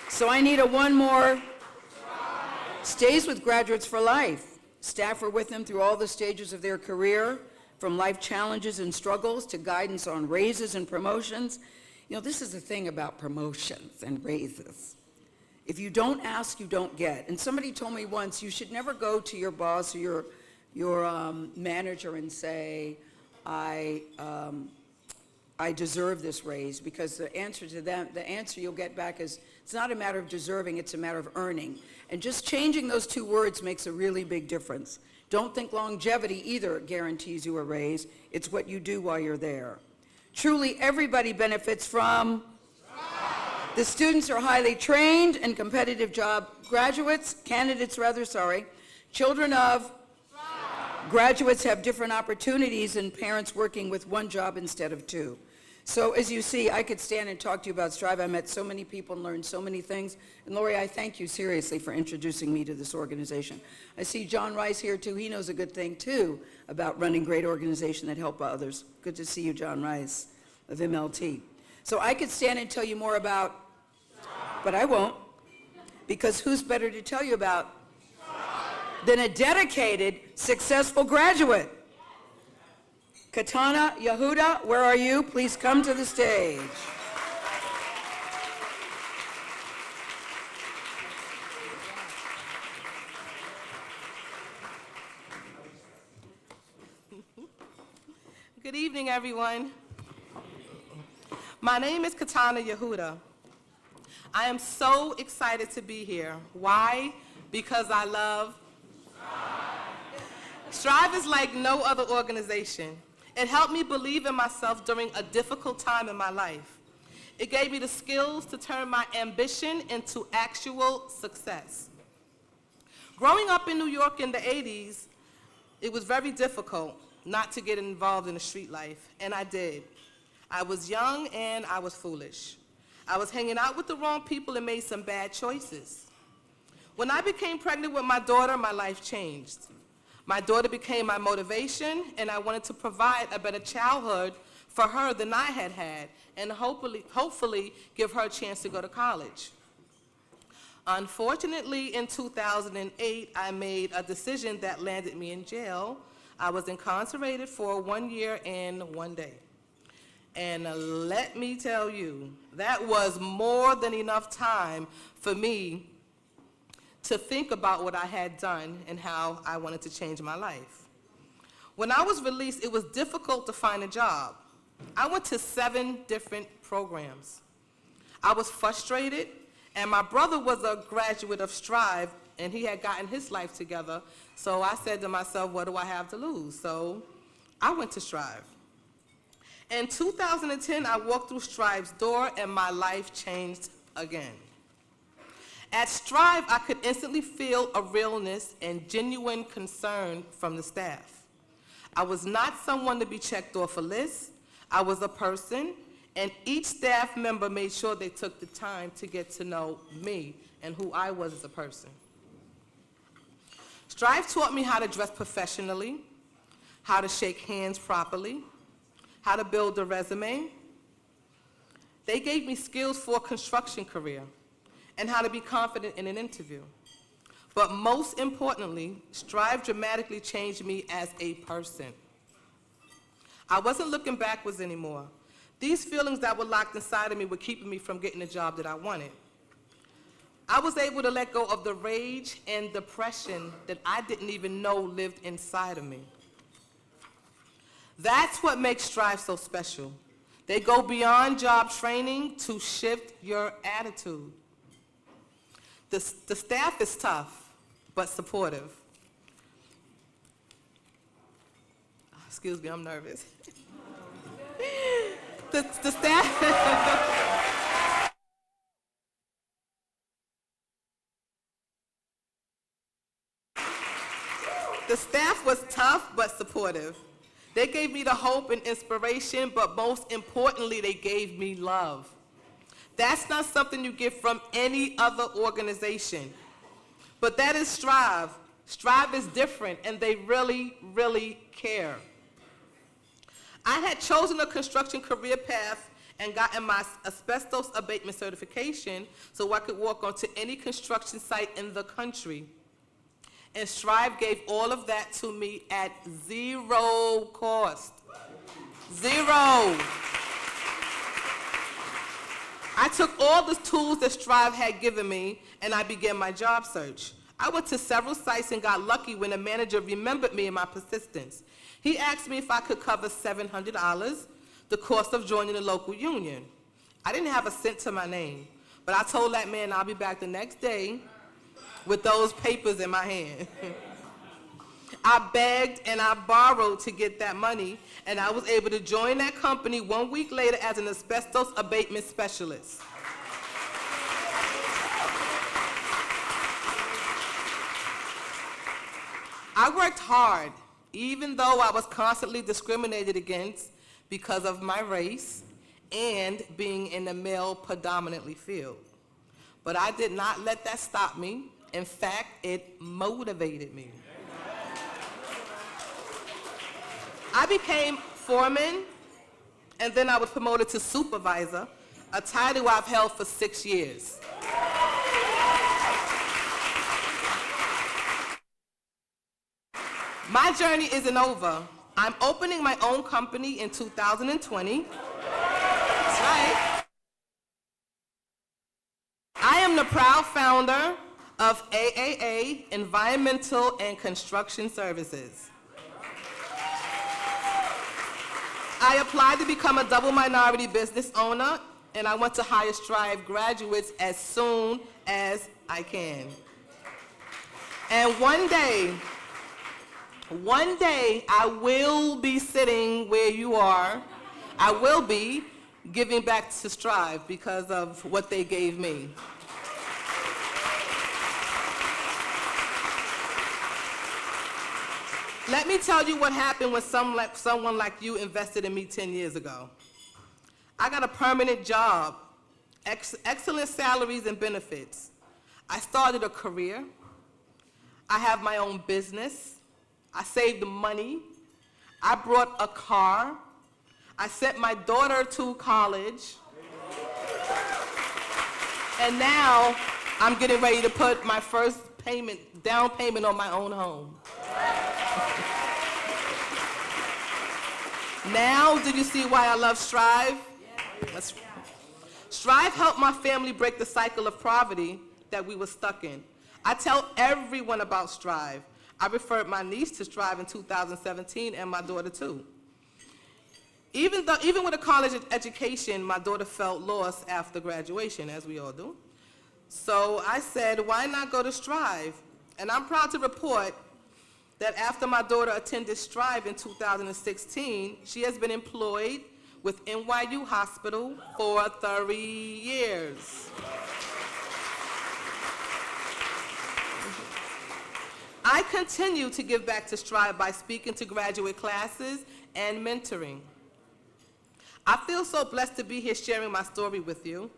So I need a one more. Stays with graduates for life. Staff are with them through all the stages of their career, from life challenges and struggles to guidance on raises and promotions. You know, this is the thing about promotions and raises. If you don't ask, you don't get. And somebody told me once, you should never go to your boss or your manager and say, I deserve this raise, because the answer you'll get back is, it's not a matter of deserving, it's a matter of earning. And just changing those two words makes a really big difference. Don't think longevity either guarantees you a raise. It's what you do while you're there. Truly, everybody benefits from. The students are highly trained and competitive candidates, children of. Graduates have different opportunities and parents working with one job instead of two. So as you see, I could stand and talk to you about Strive. I met so many people and learned so many things. And Lori, I thank you seriously for introducing me to this organization. I see John Rice here too. He knows a good thing too about running great organization that help others. Good to see you, John Rice of MLT. So I could stand and tell you more about, but I won't, because who's better to tell you about than a dedicated, successful graduate? Catana Yehudah, where are you? Please come to the stage. Good evening, everyone. My name is Catana Yehudah. I am so excited to be here. Why? Because I love Strive is like no other organization. It helped me believe in myself during a difficult time in my life. It gave me the skills to turn my ambition into actual success. Growing up in New York in the 80s, it was very difficult not to get involved in the street life, and I did. I was young and I was foolish. I was hanging out with the wrong people and made some bad choices. When I became pregnant with my daughter, my life changed. My daughter became my motivation, and I wanted to provide a better childhood for her than I had had, and hopefully give her a chance to go to college. Unfortunately, in 2008, I made a decision that landed me in jail. I was incarcerated for 1 year and 1 day. And let me tell you, that was more than enough time for me to think about what I had done and how I wanted to change my life. When I was released, it was difficult to find a job. I went to 7 different programs. I was frustrated, and my brother was a graduate of Strive, and he had gotten his life together. So I said to myself, what do I have to lose? So I went to Strive. In 2010, I walked through Strive's door, and my life changed again. At Strive, I could instantly feel a realness and genuine concern from the staff. I was not someone to be checked off a list. I was a person, and each staff member made sure they took the time to get to know me and who I was as a person. Strive taught me how to dress professionally, how to shake hands properly, how to build a resume. They gave me skills for a construction career and how to be confident in an interview. But most importantly, Strive dramatically changed me as a person. I wasn't looking backwards anymore. These feelings that were locked inside of me were keeping me from getting the job that I wanted. I was able to let go of the rage and depression that I didn't even know lived inside of me. That's what makes Strive so special. They go beyond job training to shift your attitude. The staff is tough, but supportive. Excuse me, I'm nervous. The staff... The staff was tough, but supportive. They gave me the hope and inspiration, but most importantly, they gave me love. That's not something you get from any other organization. But that is Strive. Strive is different, and they really, really care. I had chosen a construction career path, and gotten my asbestos abatement certification so I could walk onto any construction site in the country. And Strive gave all of that to me at zero cost. Zero. I took all the tools that Strive had given me, and I began my job search. I went to several sites and got lucky when a manager remembered me and my persistence. He asked me if I could cover $700, the cost of joining the local union. I didn't have a cent to my name, but I told that man I'll be back the next day with those papers in my hand. I begged and I borrowed to get that money, and I was able to join that company 1 week later as an asbestos abatement specialist. I worked hard, even though I was constantly discriminated against because of my race and being in the male predominantly field. But I did not let that stop me. In fact, it motivated me. I became foreman, and then I was promoted to supervisor, a title I've held for 6 years. My journey isn't over. I'm opening my own company in 2020. That's right. I am the proud founder of AAA, Environmental and Construction Services. I applied to become a double minority business owner, and I want to hire Strive graduates as soon as I can. And one day, I will be sitting where you are. I will be giving back to Strive because of what they gave me. Let me tell you what happened when someone like you invested in me 10 years ago. I got a permanent job, excellent salaries and benefits. I started a career. I have my own business. I saved money. I brought a car. I sent my daughter to college. And now I'm getting ready to put my first down payment on my own home. Now, do you see why I love Strive? Strive helped my family break the cycle of poverty that we were stuck in. I tell everyone about Strive. I referred my niece to Strive in 2017 and my daughter too. Even with a college education, my daughter felt lost after graduation, as we all do. So I said, why not go to Strive? And I'm proud to report that after my daughter attended Strive in 2016, she has been employed with NYU Hospital for 30 years. I continue to give back to Strive by speaking to graduate classes and mentoring. I feel so blessed to be here sharing my story with you.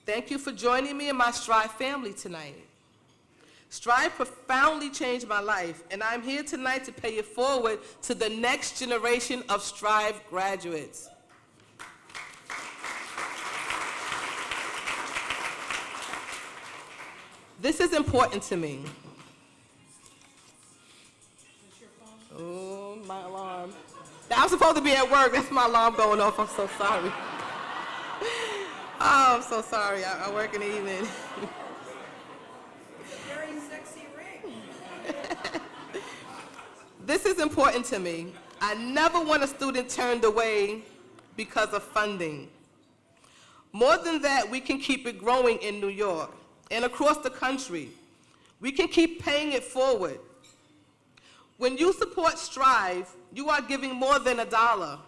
Thank you for joining me and my Strive family tonight. Strive profoundly changed my life, and I'm here tonight to pay it forward to the next generation of Strive graduates. This is important to me. Oh, my alarm. I'm supposed to be at work. That's my alarm going off. I'm so sorry. Oh, I'm so sorry. I work in the evening. This is important to me. I never want a student turned away because of funding. More than that, we can keep it growing in New York and across the country. We can keep paying it forward. When you support Strive, you are giving more than $1.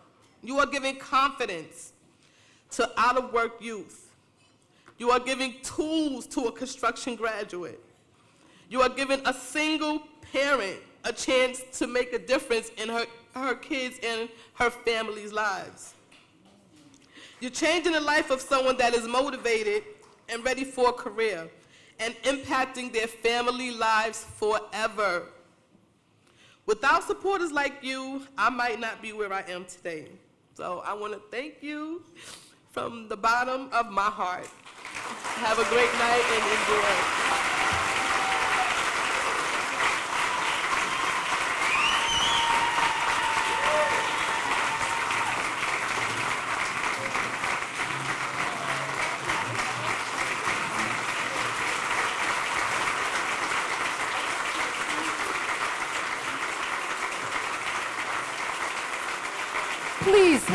You are giving confidence to out-of-work youth. You are giving tools to a construction graduate. You are giving a single parent a chance to make a difference in her kids and her family's lives. You're changing the life of someone that is motivated and ready for a career and impacting their family lives forever. Without supporters like you, I might not be where I am today. So I want to thank you from the bottom of my heart. Have a great night and enjoy. Please